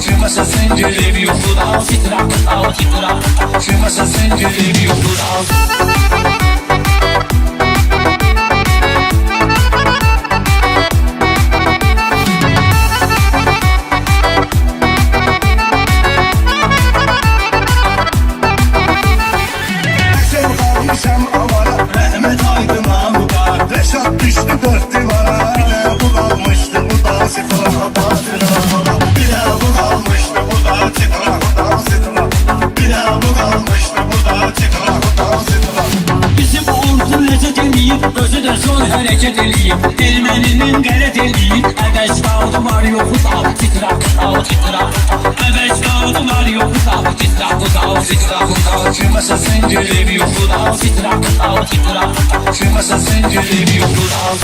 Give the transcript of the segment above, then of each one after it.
çıkmasa zinciri bir kural titrak kural titrak çıkmasa zinciri bir kural. Sen avara Mehmet Aydın'a muka Reşat düştü dört divara Bir de bu kalmıştı bu da sitra da sitra. Bir de bu kalmıştı bu da sitra da sitra. Bir de bu kalmıştı bu da sitra da sitra. Bizim ordu lezzet eləyib, özü də son hərəkət eləyib. Erməninin qələt eləyib, əvəz qaldı var yoxuz al, titrak al, titrak. Əvəz qaldı var yoxuz al, titrak al, titrak al. Çıkmasa zinciri bir kural Titrak al, titrak. çıkmasa zinciri bir kural.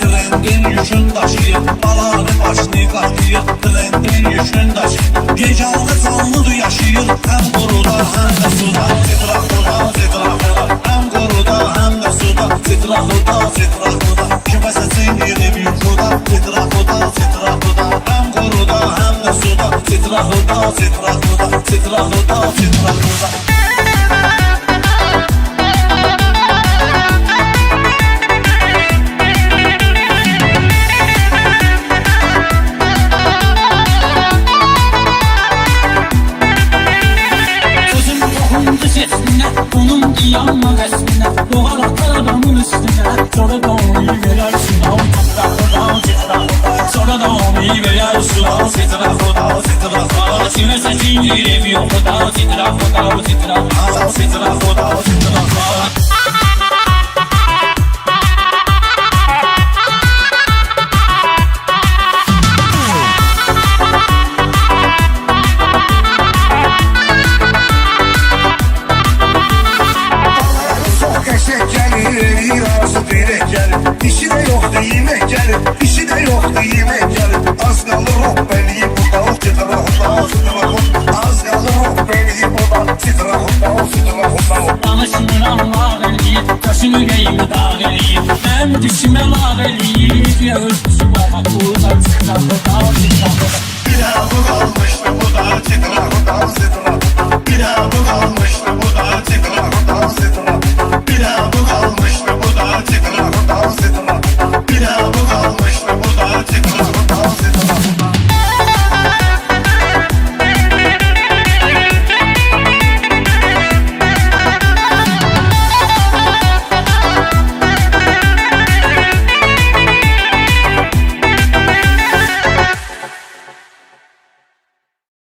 Trendin yükün daşıyır Baladı başını qaşıyır Trendin yükün daşıyır Gecəli canlıdır yaşayır Həm quruda həm də suda Titraxuda, titraxuda Həm quruda həm də suda Titraxuda, titraxuda Kiməsə çingiri bir kuda Titraxuda, titraxuda Həm quruda həm də suda Titraxuda, titraxuda Titraxuda, titraxuda. Onun yanma qəsminə Doğar atar adamın üstünə Sonra da onu verər sudan Titraxudan, titraxudan Sonra da onu verər sudan Titraxudan, titraxudan Sinəsə zincirim yoxudan Titraxudan, titraxudan Titraxudan, titraxudan